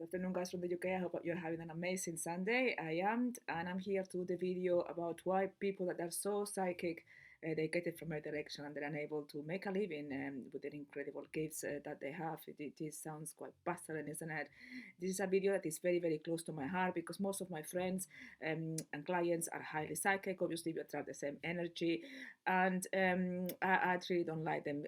Good afternoon, guys from the UK. I hope you're having an amazing Sunday. I am, and I'm here to do the video about why people that are so psychic, they get it from a direction and they're unable to make a living with their incredible gifts that they have. It sounds quite puzzling, isn't it? This is a video that is very, very close to my heart because most of my friends and clients are highly psychic. Obviously, we attract the same energy, and I really don't like them.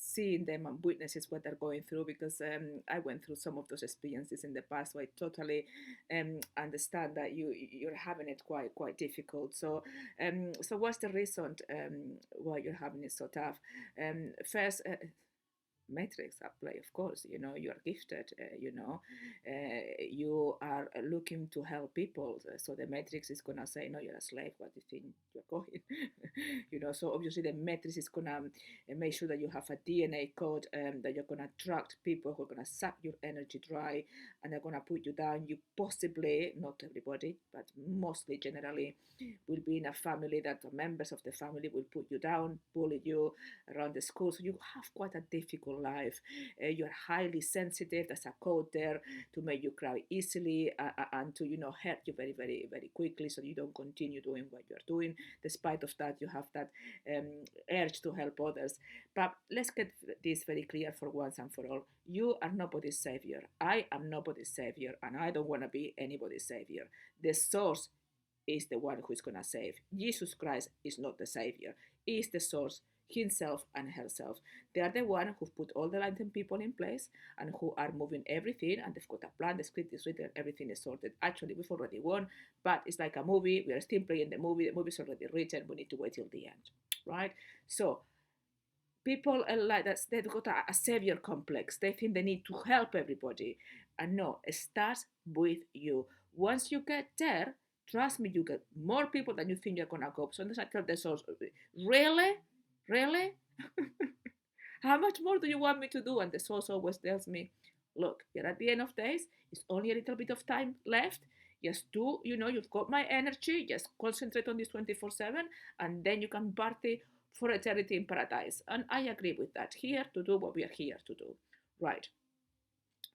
Seeing them and witnesses what they're going through because I went through some of those experiences in the past, so I totally understand that you're having it quite difficult. So what's the reason why you're having it so tough? First, metrics at play, of course. You know, you are gifted, you are looking to help people, so the matrix is gonna say, no, you're a slave, what do you think you're going? So obviously the matrix is gonna make sure that you have a DNA code, that you're gonna attract people who are gonna suck your energy dry and they're gonna put you down. You possibly, not everybody, but mostly generally will be in a family that members of the family will put you down, bully you around the school. So you have quite a difficult life. You're highly sensitive. There's a code there to make you cry easily and to hurt you very, very, very quickly, so you don't continue doing what you're doing. Despite of that, you have that urge to help others. But let's get this very clear for once and for all. You are nobody's savior. I am nobody's savior, and I don't want to be anybody's savior. The source is the one who is going to save. Jesus Christ is not the savior. He is the source, himself and herself. They are the one who put all the Latin people in place and who are moving everything, and they've got a plan, the script is written, everything is sorted. Actually, we've already won, but it's like a movie. We are still playing the movie's already written, we need to wait till the end, right? So people like that, they've got a savior complex. They think they need to help everybody, and no, it starts with you. Once you get there, trust me, you get more people than you think you're gonna go. So I tell the source, really how much more do you want me to do? And the source always tells me, look, you're at the end of days, it's only a little bit of time left. Just do, you've got my energy, just concentrate on this 24/7, and then you can party for eternity in paradise. And I agree with that. Here to do what we are here to do. Right.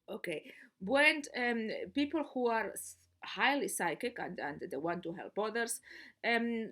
Okay. When people who are highly psychic and they want to help others, um,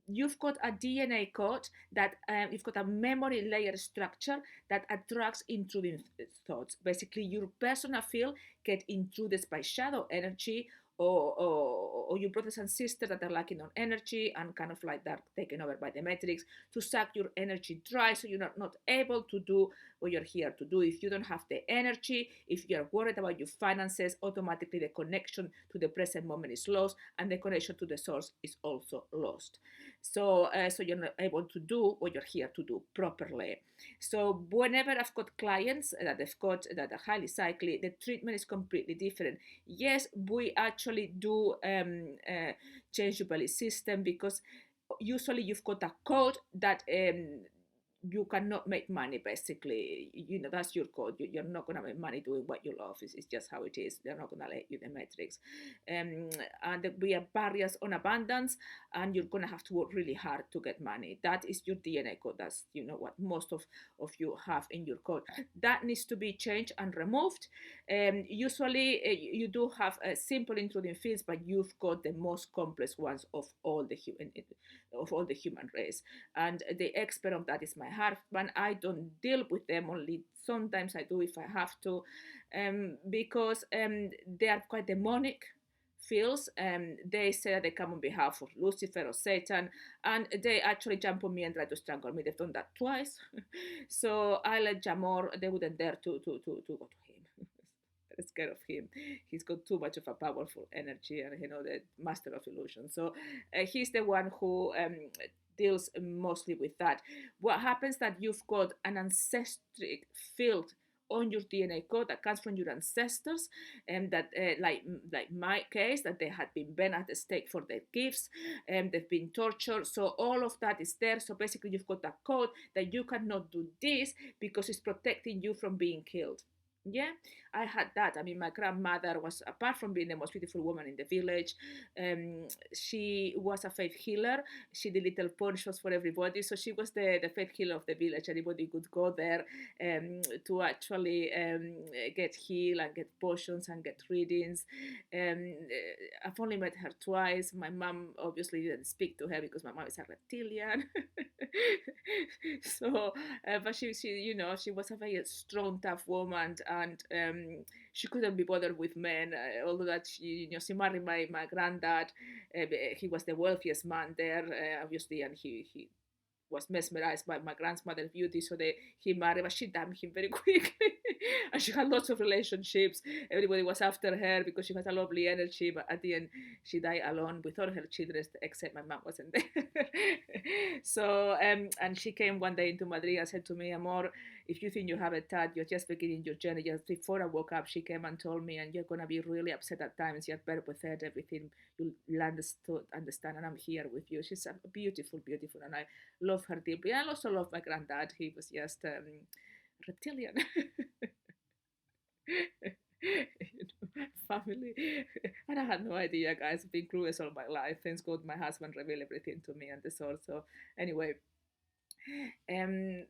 you've got a DNA code that you've got a memory layer structure that attracts intruding thoughts. Basically, your personal field get intruded by shadow energy, or your brothers and sisters that are lacking on energy and kind of like that taken over by the matrix to suck your energy dry, so you're not able to do what you're here to do. If you don't have the energy, if you're worried about your finances, automatically the connection to the present moment is lost, and the connection to the source is also lost. So you're not able to do what you're here to do properly. So whenever I've got clients that are highly cyclic, the treatment is completely different. Yes, we actually do change your belief system, because usually you've got a code that you cannot make money. Basically, that's your code. You're not going to make money doing what you love. It's just how it is. They're not going to let you the metrics, and we have barriers on abundance, and you're going to have to work really hard to get money. That is your DNA code. That's what most of you have in your code. That needs to be changed and removed. Usually you do have simple intruding fields, but you've got the most complex ones of all the human race, and the expert of that is my husband. I don't deal with them, only sometimes I do if I have to, because they are quite demonic fields. They say that they come on behalf of Lucifer or Satan, and they actually jump on me and try to strangle me. They've done that twice. So I let Amor, they wouldn't dare to go to him. They're scared of him. He's got too much of a powerful energy, and the master of illusion. So he's the one who deals mostly with that. What happens that you've got an ancestral field on your DNA code that comes from your ancestors, and that like my case, that they had been burned at the stake for their gifts, and they've been tortured. So all of that is there. So basically you've got a code that you cannot do this because it's protecting you from being killed. Yeah, I had that. I mean, my grandmother was, apart from being the most beautiful woman in the village, she was a faith healer. She did little ponchos for everybody. So she was the faith healer of the village. Anybody could go there to actually get healed and get potions and get readings. I've only met her twice. My mom obviously didn't speak to her because my mom is a reptilian. So but she was a very strong, tough woman, and she couldn't be bothered with men. Although that she married my granddad. He was the wealthiest man there, obviously, and he was mesmerized by my grandmother's beauty, so he married, but she dumped him very quickly. And she had lots of relationships. Everybody was after her because she had a lovely energy, but at the end, she died alone with all her children, except my mom wasn't there. So, and she came one day into Madrid and said to me, Amor, if you think you have a tad, you're just beginning your journey. Just before I woke up, she came and told me, and you're going to be really upset at times. You're better with everything. You'll understand, and I'm here with you. She's a beautiful, beautiful, and I love her deeply. I also love my granddad. He was just reptilian. Family. And I had no idea, guys. I've been clueless all my life. Thanks God my husband revealed everything to me and the source. So anyway, um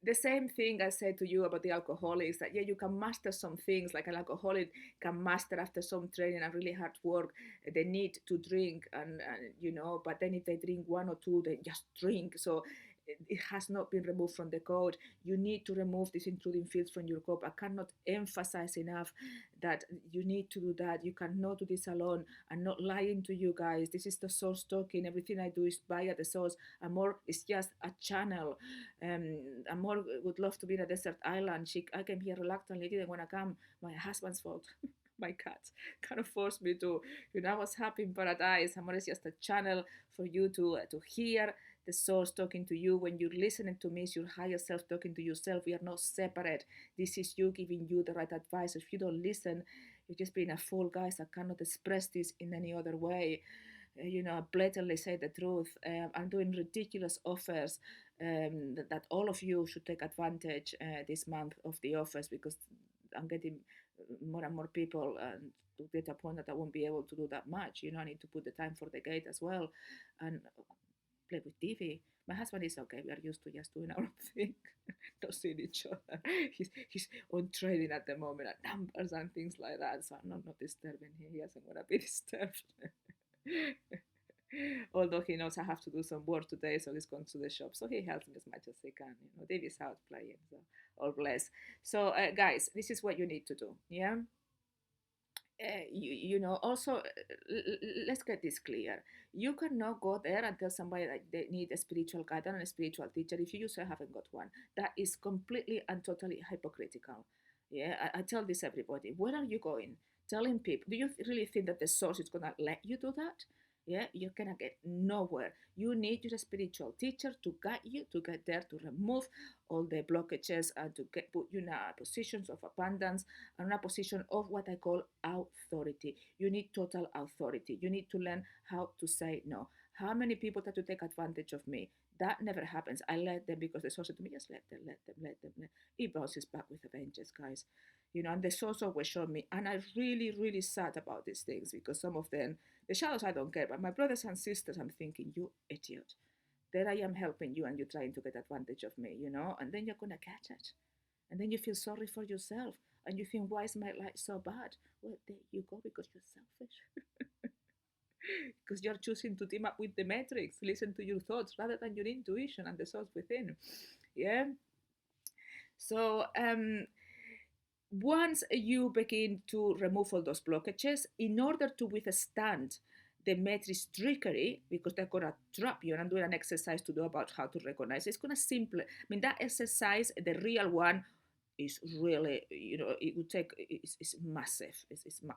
the same thing I said to you about the alcoholics, that yeah, you can master some things, like an alcoholic can master after some training and really hard work the need to drink, and but then if they drink one or two, they just drink. So it has not been removed from the code. You need to remove these intruding fields from your code. I cannot emphasize enough that you need to do that. You cannot do this alone. I'm not lying to you guys. This is the source talking. Everything I do is via the source. Amor is just a channel. Amor would love to be in a desert island. I came here reluctantly, didn't want to come. My husband's fault. My cat kind of forced me to. I was happy in paradise. Amor is just a channel for you to hear the source talking to you. When you're listening to me, it's your higher self talking to yourself. We are not separate. This is you giving you the right advice. If you don't listen, you're just being a fool, guys. I cannot express this in any other way. Blatantly say the truth. I'm doing ridiculous offers that all of you should take advantage this month of the offers, because I'm getting more and more people, and to get a point that I won't be able to do that much. I need to put the time for the gate as well, and play with TV. My husband is okay. We are used to just doing our own thing, not seeing each other. He's on trading at the moment at numbers and things like that. So I'm not disturbing him. He doesn't want to be disturbed. Although he knows I have to do some work today, so he's gone to the shop. So he helps me as much as he can. David's out playing, so all bless. So guys, this is what you need to do. Yeah. Also, let's get this clear. You cannot go there and tell somebody that they need a spiritual guidance and a spiritual teacher if you yourself haven't got one. That is completely and totally hypocritical. Yeah, I tell this everybody. Where are you going? Telling people, do you really think that the source is going to let you do that? Yeah, you're gonna get nowhere. You need your spiritual teacher to guide you to get there, to remove all the blockages, and to put you in a positions of abundance and a position of what I call authority. You need total authority. You need to learn how to say no. How many people try to take advantage of me? That never happens. I let them because the source said to me, just let them, let them, let them. It bounces back with a vengeance, guys. And the source always showed me, and I really, really sad about these things, because some of them, the shadows I don't care, but my brothers and sisters, I'm thinking, you idiot. There I am helping you and you're trying to get advantage of me, and then you're gonna catch it. And then you feel sorry for yourself and you think, why is my life so bad? Well, there you go, because you're selfish. Because you're choosing to team up with the matrix, listen to your thoughts rather than your intuition and the source within. Yeah. So once you begin to remove all those blockages, in order to withstand the matrix trickery, because they're gonna trap you, and I'm doing an exercise to do about how to recognize. It's gonna simple. I mean, that exercise, the real one, is really, it would take, it's massive.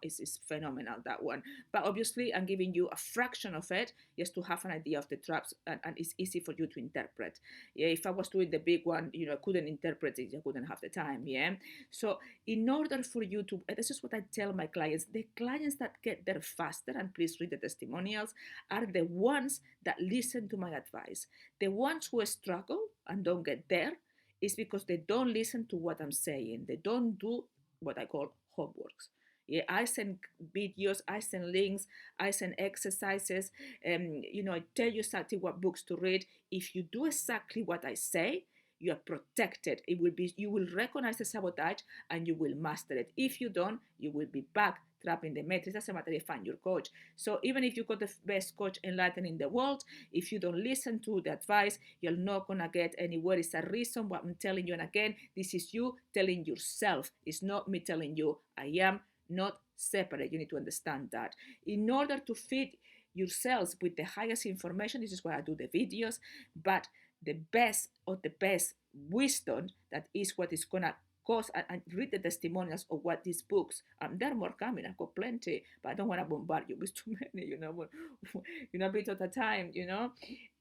It's phenomenal, that one. But obviously, I'm giving you a fraction of it just to have an idea of the traps, and it's easy for you to interpret. Yeah, if I was doing the big one, I couldn't interpret it. I couldn't have the time. Yeah. So in order for you to, this is what I tell my clients. The clients that get there faster, and please read the testimonials, are the ones that listen to my advice. The ones who struggle and don't get there is because they don't listen to what I'm saying. They don't do what I call homeworks. Yeah, I send videos, I send links, I send exercises, I tell you exactly what books to read. If you do exactly what I say, you are protected. It will be you will recognize the sabotage and you will master it. If you don't, you will be back trapped in the matrix. Doesn't matter if you find your coach. So even if you got the best coach enlightened in the world, if you don't listen to the advice, you're not gonna get anywhere. It's a reason what I'm telling you. And again, this is you telling yourself. It's not me telling you. I am not separate. You need to understand that. In order to feed yourselves with the highest information, this is why I do the videos, but the best of the best wisdom, that is what is gonna cause, and read the testimonials of what these books, there are more coming. I've got plenty, but I don't want to bombard you with too many, a bit at a time,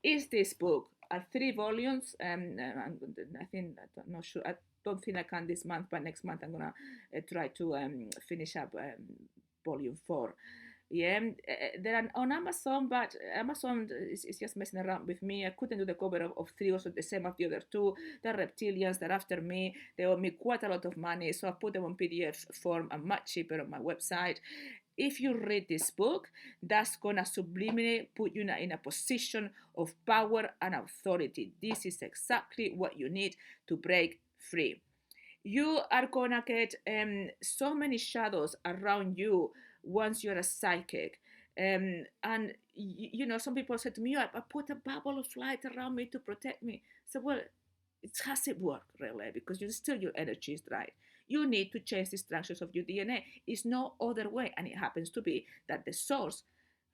is this book, 3 volumes. I think, I'm not sure, I don't think I can this month, but next month I'm gonna try to finish up volume 4. Yeah, they're on Amazon, but Amazon is just messing around with me. I couldn't do the cover of 3, also the same as the other 2. They're reptilians, they're after me. They owe me quite a lot of money, so I put them on PDF form and much cheaper on my website. If you read this book, that's gonna subliminally put you in a position of power and authority. This is exactly what you need to break free. You are gonna get so many shadows around you once you're a psychic. And some people said to me, I put a bubble of light around me to protect me. So, well, it hasn't worked really, because your energy is right. You need to change the structures of your DNA. It's no other way. And it happens to be that the source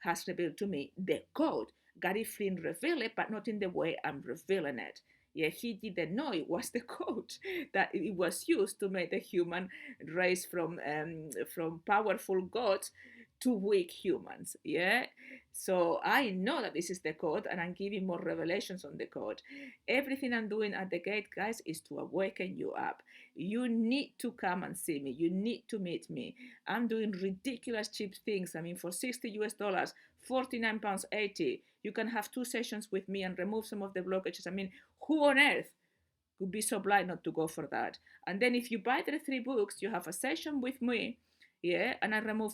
has revealed to me the code. Gary Flynn revealed it, but not in the way I'm revealing it. Yeah, he didn't know it was the code that it was used to make the human race from powerful gods to weak humans. Yeah, so I know that this is the code, and I'm giving more revelations on the code. Everything I'm doing at the gate, guys, is to awaken you up. You need to come and see me. You need to meet me. I'm doing ridiculous cheap things. I mean, for $60 US, £49.80, you can have 2 sessions with me and remove some of the blockages. I mean, who on earth could be so blind not to go for that? And then if you buy the 3 books, you have a session with me, yeah, and I remove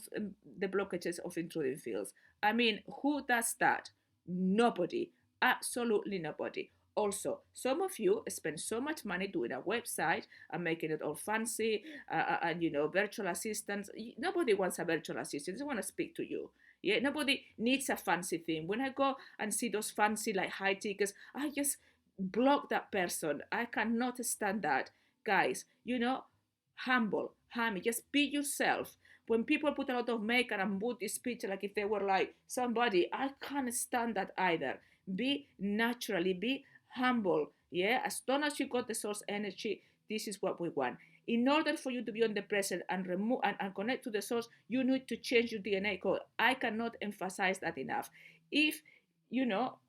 the blockages of intruding fields. I mean, who does that? Nobody. Absolutely nobody. Also, some of you spend so much money doing a website and making it all fancy, and virtual assistants. Nobody wants a virtual assistant. They want to speak to you. Yeah, nobody needs a fancy thing. When I go and see those fancy, like, high tickets, I just block that person. I cannot stand that. Guys, humble, just be yourself. When people put a lot of makeup and put this picture like if they were like somebody, I can't stand that either. Be naturally, be humble. Yeah, as long as you got the source energy, this is what we want. In order for you to be on the present and remove and connect to the source, you need to change your DNA code. I cannot emphasize that enough. If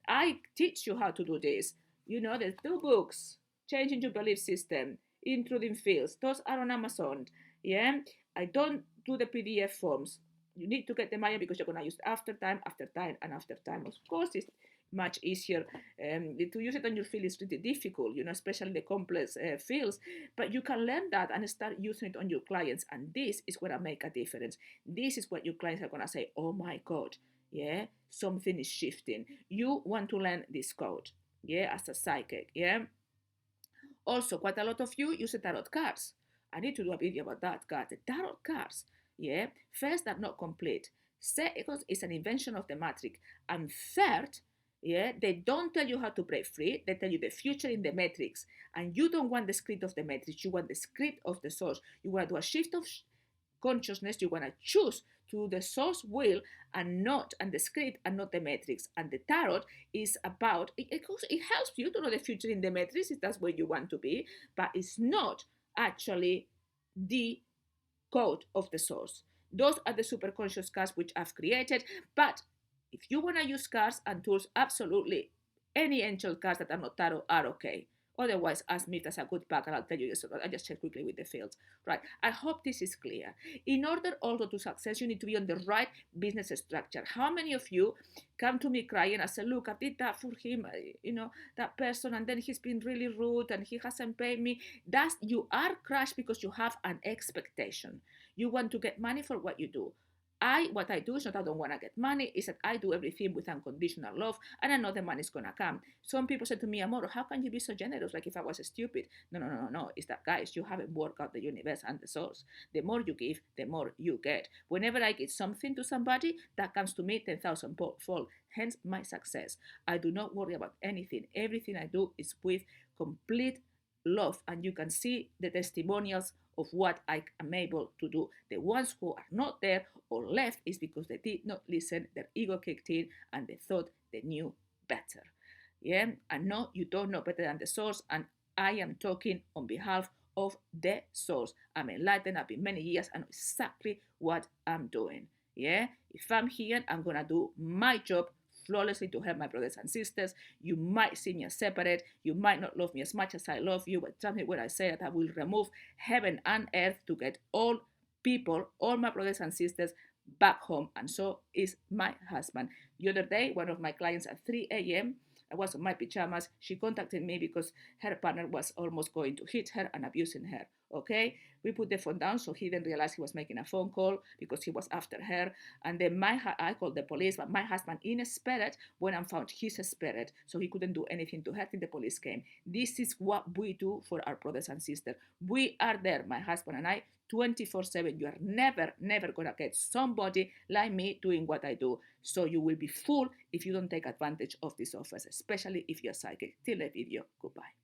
I teach you how to do this. The 2 books, Changing Your Belief System, Intruding Fields, those are on Amazon. Yeah, I don't do the PDF forms. You need to get the Maya because you're gonna use after time, after time, and after time. Of course, it's much easier to use it on your field is really difficult, especially the complex fields. But you can learn that and start using it on your clients, and this is where I make a difference. This is what your clients are gonna say, oh my God, yeah, something is shifting. You want to learn this code, yeah, as a psychic, yeah. Also, quite a lot of you use the tarot cards. I need to do a video about that card. The tarot cards, yeah, first, they're not complete. Second, it's an invention of the matrix. And third, yeah, they don't tell you how to break free. They tell you the future in the matrix. And you don't want the script of the matrix. You want the script of the source. You want to do a shift of consciousness. You want to choose to the source will and the script and not the matrix. And the tarot is about it helps you to know the future in the matrix if that's where you want to be, but it's not actually the code of the source. Those are the superconscious cards which I've created. But if you want to use cards and tools, absolutely any angel cards that are not tarot are okay. Otherwise, ask me if that's a good pack, and I'll tell you yes or no. I just check quickly with the fields, right? I hope this is clear. In order also to success, you need to be on the right business structure. How many of you come to me crying? I say, look, I did that for him, that person, and then he's been really rude and he hasn't paid me. That's, you are crushed because you have an expectation. You want to get money for what you do. What I do is not I don't want to get money, is that I do everything with unconditional love, and I know the money is gonna come. Some people said to me, Amor, how can you be so generous? Like if I was stupid. No. It's that, guys, you haven't worked out the universe and the source. The more you give, the more you get. Whenever I give something to somebody, that comes to me 10,000 fold. Hence my success. I do not worry about anything. Everything I do is with complete love, and you can see the testimonials of what I am able to do. The ones who are not there or left is because they did not listen, their ego kicked in, and they thought they knew better. Yeah, and no, you don't know better than the source, and I am talking on behalf of the source. I'm enlightened, I've been many years, I know exactly what I'm doing. Yeah, if I'm here, I'm gonna do my job flawlessly to help my brothers and sisters. You might see me as separate, you might not love me as much as I love you, but tell me when I say that I will remove heaven and earth to get all people, all my brothers and sisters back home, and so is my husband. The other day, one of my clients at 3 a.m., I was in my pajamas. She contacted me because her partner was almost going to hit her and abusing her. Okay, we put the phone down so he didn't realize he was making a phone call because he was after her. And then I called the police, but my husband in a spirit went and found his spirit, so he couldn't do anything to her till the police came. This is what we do for our brothers and sisters. We are there, my husband and I, 24/7. You are never gonna get somebody like me doing what I do. So you will be fooled if you don't take advantage of these offers, especially if you're psychic. Till the video. Goodbye.